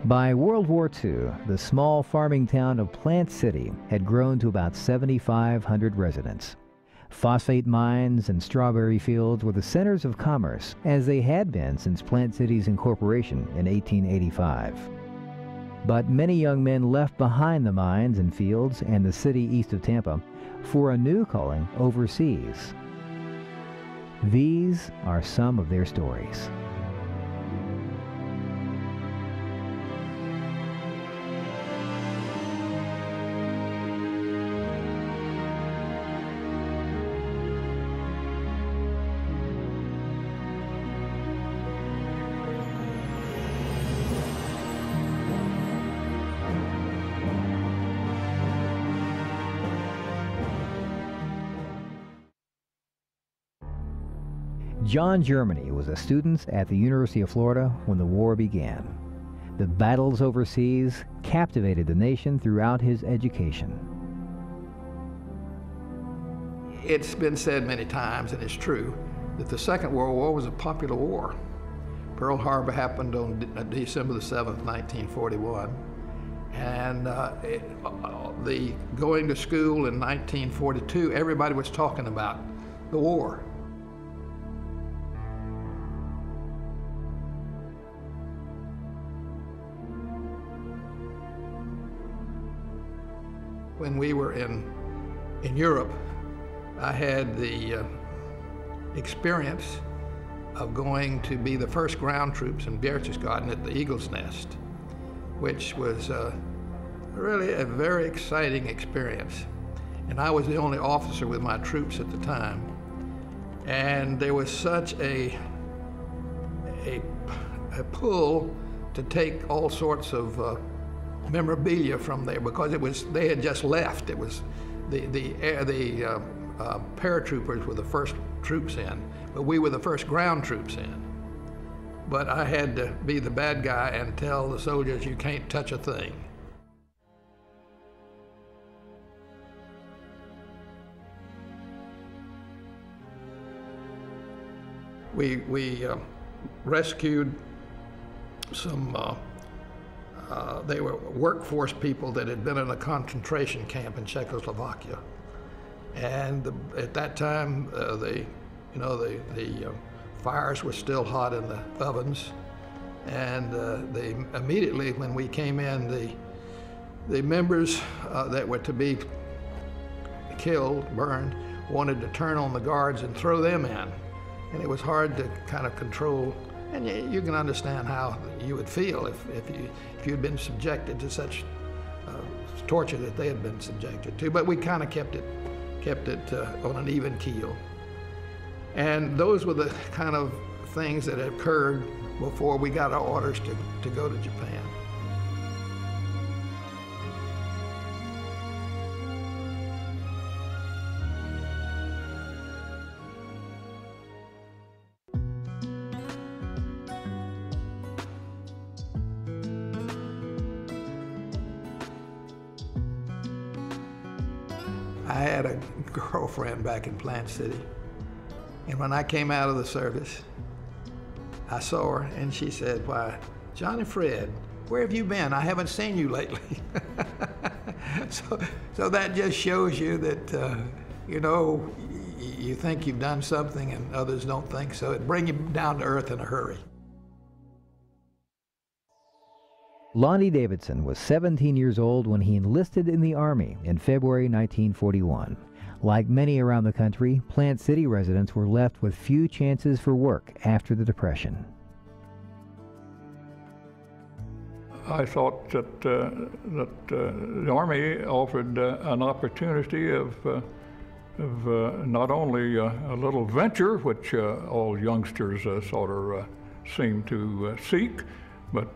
By World War II, the small farming town of Plant City had grown to about 7,500 residents. Phosphate mines and strawberry fields were the centers of commerce, as they had been since Plant City's incorporation in 1885. But many young men left behind the mines and fields and the city east of Tampa for a new calling overseas. These are some of their stories. John Germany was a student at the University of Florida when the war began. The battles overseas captivated the nation throughout his education. It's been said many times, and it's true, that the Second World War was a popular war. Pearl Harbor happened on December the 7th, 1941. And the going to school in 1942, everybody was talking about the war. When we were in Europe, I had the experience of going to be the first ground troops in Berchtesgaden at the Eagle's Nest, which was really a very exciting experience. And I was the only officer with my troops at the time. And there was such a pull to take all sorts of memorabilia from there, because they had just left. It was the paratroopers were the first troops in, but we were the first ground troops in. But I had to be the bad guy and tell the soldiers, you can't touch a thing. We rescued some they were workforce people that had been in a concentration camp in Czechoslovakia, and at that time, the fires were still hot in the ovens, and they immediately, when we came in, the members that were to be killed, burned, wanted to turn on the guards and throw them in, and it was hard to kind of control. And you can understand how you would feel if you'd been subjected to such torture that they had been subjected to. But we kind of kept it on an even keel. And those were the kind of things that occurred before we got our orders to go to Japan. I had a girlfriend back in Plant City, and when I came out of the service, I saw her, and she said, "Why, Johnny Fred, where have you been? I haven't seen you lately." So that just shows you that, you think you've done something and others don't think so. It brings you down to earth in a hurry. Lonnie Davidson was 17 years old when he enlisted in the Army in February 1941. Like many around the country, Plant City residents were left with few chances for work after the Depression. I thought that the Army offered an opportunity of not only a little venture, which all youngsters sort of seem to seek, but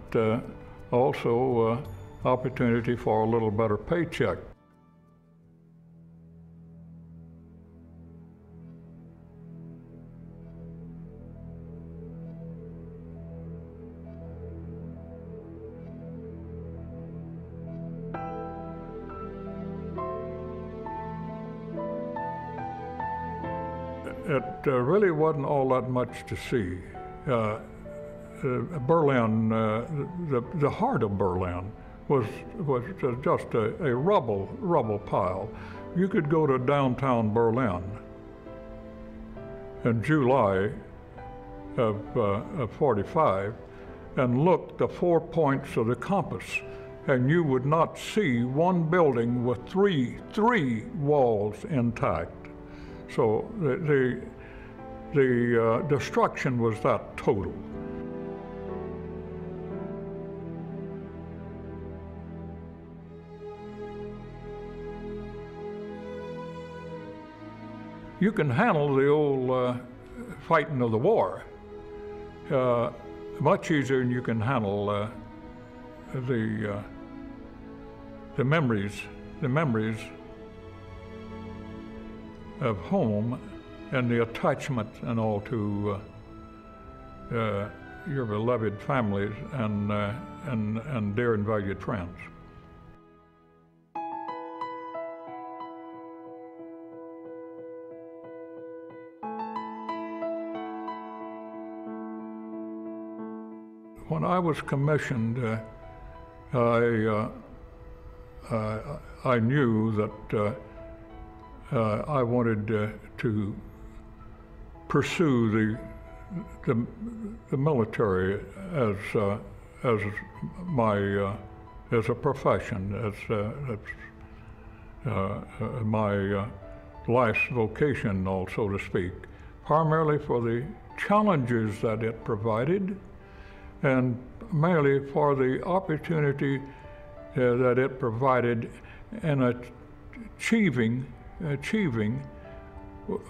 also opportunity for a little better paycheck. It really wasn't all that much to see. Berlin, the heart of Berlin was just a rubble pile. You could go to downtown Berlin in July of 45 and look the 4 points of the compass, and you would not see one building with three walls intact. So the destruction was that total. You can handle the old fighting of the war much easier than you can handle the memories of home and the attachment and all to your beloved families and dear and valued friends. When I was commissioned, I knew that I wanted to pursue the military as a profession, as my life's vocation, so to speak, primarily for the challenges that it provided, and merely for the opportunity that it provided in achieving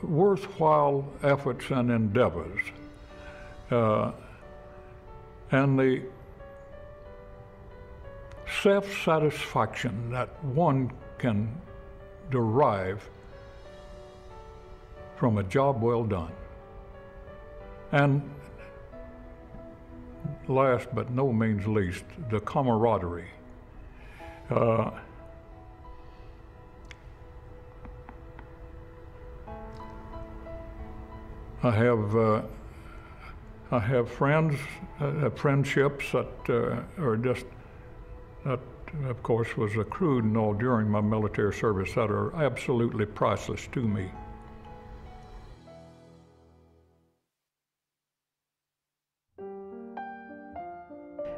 worthwhile efforts and endeavors. And the self-satisfaction that one can derive from a job well done. And last but no means least, the camaraderie. I have friends, friendships that are just, that of course was accrued and all during my military service, that are absolutely priceless to me.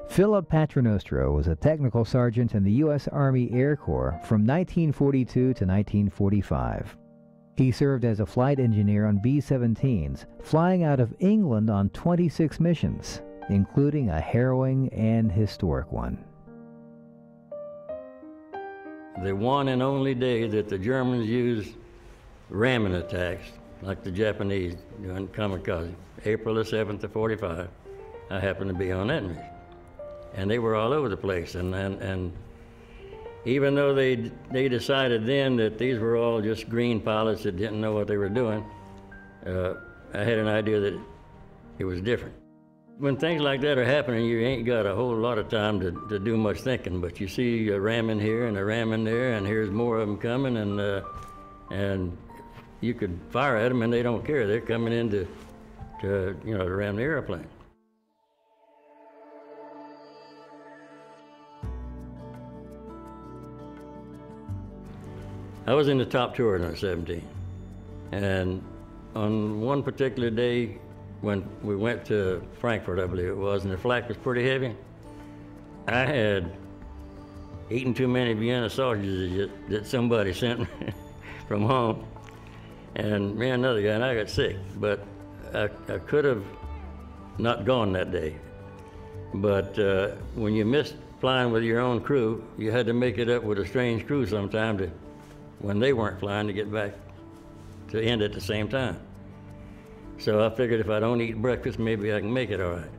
Philip Patronostro was a technical sergeant in the U.S. Army Air Corps from 1942 to 1945. He served as a flight engineer on B-17s, flying out of England on 26 missions, including a harrowing and historic one. The one and only day that the Germans used ramming attacks, like the Japanese doing kamikaze, April the 7th of 45, I happened to be on that mission. And they were all over the place, and even though they decided then that these were all just green pilots that didn't know what they were doing, I had an idea that it was different. When things like that are happening, you ain't got a whole lot of time to do much thinking, but you see a ramming here and a ramming there, and here's more of them coming, and you could fire at them and they don't care. They're coming in to ram the airplane. I was in the top tour in 17, and on one particular day when we went to Frankfurt, I believe it was, and the flak was pretty heavy, I had eaten too many Vienna sausages that somebody sent me from home, and me and another guy, and I got sick, but I could have not gone that day. But when you missed flying with your own crew, you had to make it up with a strange crew sometime to, when they weren't flying, to get back to end at the same time. So I figured if I don't eat breakfast, maybe I can make it all right.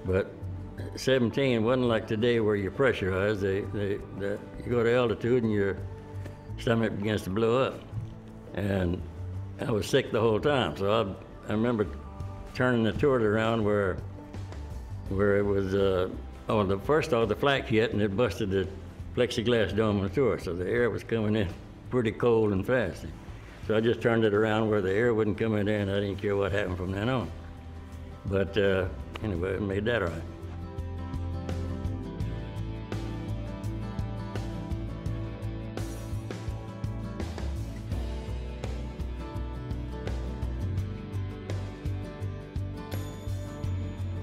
But 17 wasn't like today where you're pressurized. You go to altitude and your stomach begins to blow up. And I was sick the whole time. So I remember turning the turret around where it was, first off, the flak hit and it busted the plexiglass dome on the turret. So the air was coming in pretty cold and fast. So I just turned it around where the air wouldn't come in there, and I didn't care what happened from then on. But anyway, it made that right.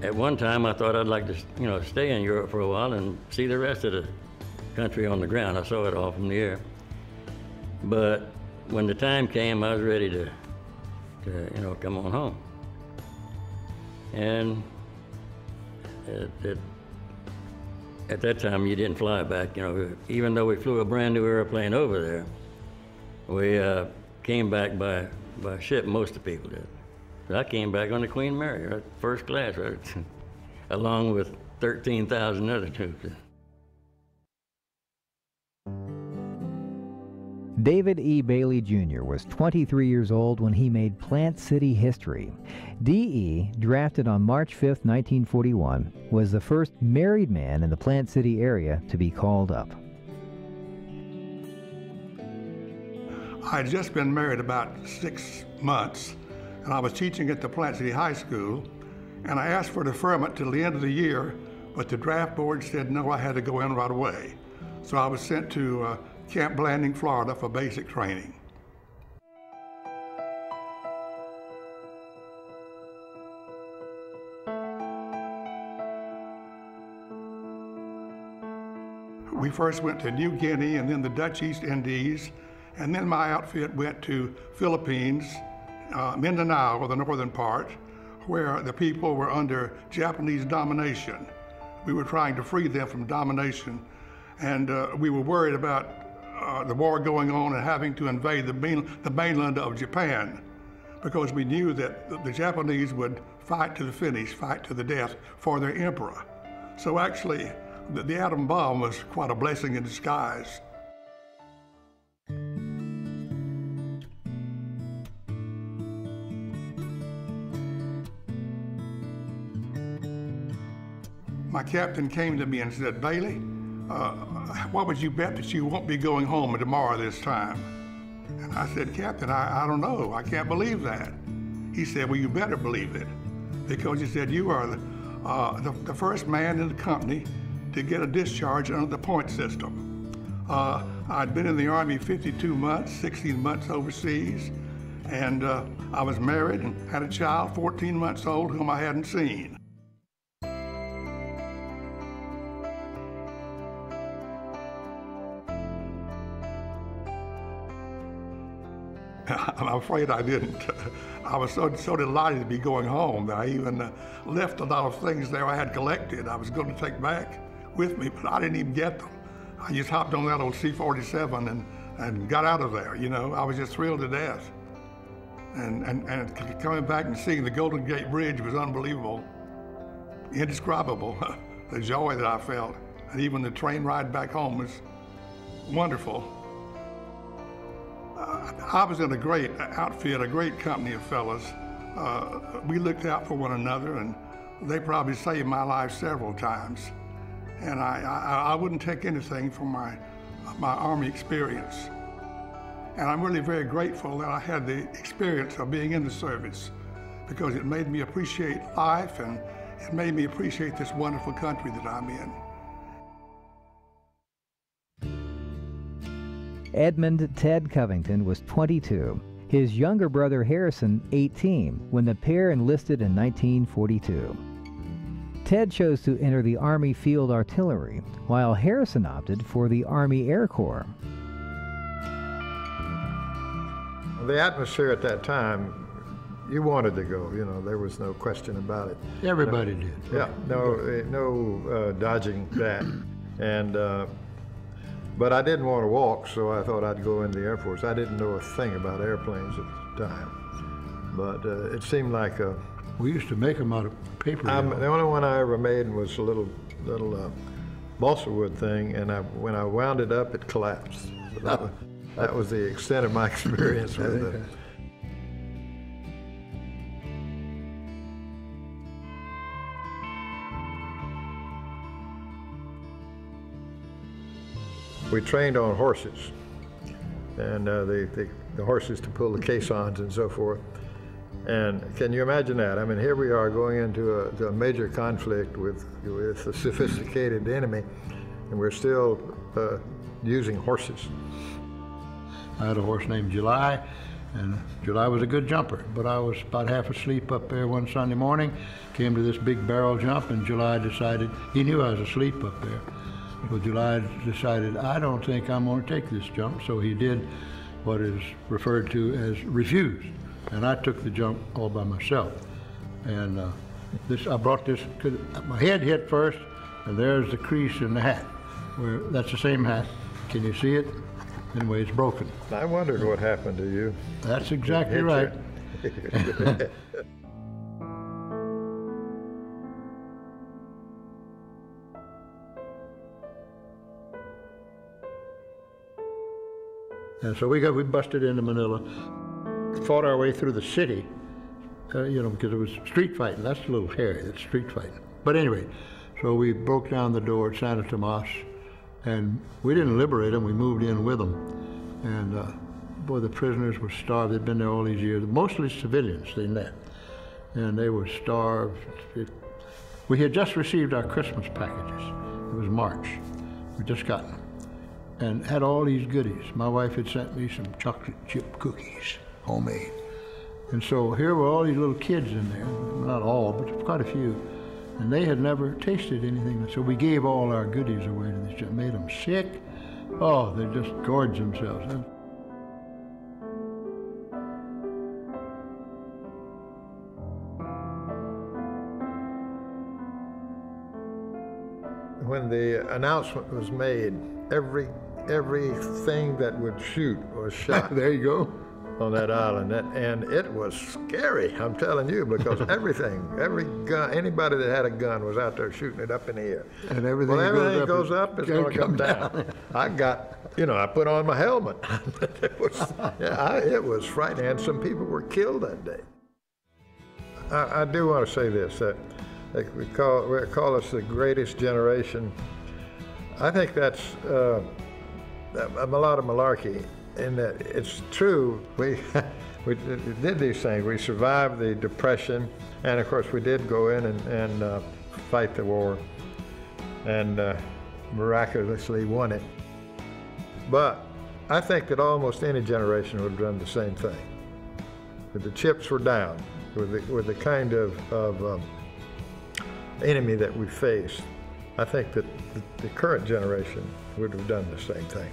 At one time, I thought I'd like to, stay in Europe for a while and see the rest of the country on the ground. I saw it all from the air. But when the time came, I was ready to come on home. And at that time, you didn't fly back. Even though we flew a brand new airplane over there, we came back by ship. Most of the people did. But I came back on the Queen Mary, right, first class, right, along with 13,000 other troops. David E. Bailey Jr. was 23 years old when he made Plant City history. D.E., drafted on March 5, 1941, was the first married man in the Plant City area to be called up. I had just been married about 6 months, and I was teaching at the Plant City High School, and I asked for deferment till the end of the year, but the draft board said no, I had to go in right away. So I was sent to Camp Blanding, Florida for basic training. We first went to New Guinea and then the Dutch East Indies, and then my outfit went to Philippines, Mindanao, the northern part, where the people were under Japanese domination. We were trying to free them from domination, and we were worried about the war going on and having to invade the mainland of Japan, because we knew that the Japanese would fight to the finish, fight to the death for their emperor. So actually, the atom bomb was quite a blessing in disguise. My captain came to me and said, "Bailey, what would you bet that you won't be going home tomorrow this time?" And I said, "Captain, I don't know. I can't believe that." He said, "Well, you better believe it, because," he said, "you are the first man in the company to get a discharge under the point system." I'd been in the Army 52 months, 16 months overseas, and I was married and had a child, 14 months old, whom I hadn't seen. I'm afraid I didn't. I was so delighted to be going home that I even left a lot of things there I had collected I was going to take back with me, but I didn't even get them. I just hopped on that old C-47 and got out of there, I was just thrilled to death. And coming back and seeing the Golden Gate Bridge was unbelievable, indescribable, the joy that I felt. And even the train ride back home was wonderful. I was in a great outfit, a great company of fellas. We looked out for one another, and they probably saved my life several times. And I wouldn't take anything from my Army experience. And I'm really very grateful that I had the experience of being in the service, because it made me appreciate life, and it made me appreciate this wonderful country that I'm in. Edmund Ted Covington was 22. His younger brother Harrison, 18, when the pair enlisted in 1942. Ted chose to enter the Army Field Artillery, while Harrison opted for the Army Air Corps. The atmosphere at that time, you wanted to go, there was no question about it. Everybody did. Yeah, no dodging that. And but I didn't want to walk, so I thought I'd go in the Air Force. I didn't know a thing about airplanes at the time, but it seemed like we used to make them out of paper. The only one I ever made was a little balsa wood thing, and when I wound it up, it collapsed. So that was the extent of my experience with it. We trained on horses, and the horses to pull the caissons and so forth. And can you imagine that? I mean, here we are going into a major conflict with a sophisticated enemy, and we're still using horses. I had a horse named July, and July was a good jumper, but I was about half asleep up there one Sunday morning, came to this big barrel jump, and July decided, he knew I was asleep up there. Well, July decided, I don't think I'm going to take this jump, so he did what is referred to as refused. And I took the jump all by myself. And I brought this, my head hit first, and there's the crease in the hat. That's the same hat. Can you see it? Anyway, it's broken. I wondered what happened to you. That's exactly right. And so we busted into Manila, fought our way through the city, because it was street fighting. That's a little hairy, that's street fighting. But anyway, so we broke down the door at Santa Tomas, and we didn't liberate them, we moved in with them. And boy, the prisoners were starved. They'd been there all these years, mostly civilians they met. And they were starved. We had just received our Christmas packages. It was March. We'd just gotten them. And had all these goodies. My wife had sent me some chocolate chip cookies, homemade. And so here were all these little kids in there, not all, but quite a few. And they had never tasted anything. So we gave all our goodies away to these children, made them sick. Oh, they just gorged themselves. When the announcement was made, everything that would shoot was shot. There you go. On that island, and it was scary, I'm telling you, because every gun, anybody that had a gun was out there shooting it up in the air. And everything goes up, it's going to come down. I got, I put on my helmet. It was frightening, and some people were killed that day. I do want to say this, that we call us the greatest generation. I think that's a lot of malarkey. In that it's true, we did these things. We survived the Depression, and of course we did go in and fight the war, and miraculously won it. But I think that almost any generation would have done the same thing. If the chips were down, with the kind of enemy that we faced, I think that the current generation would have done the same thing.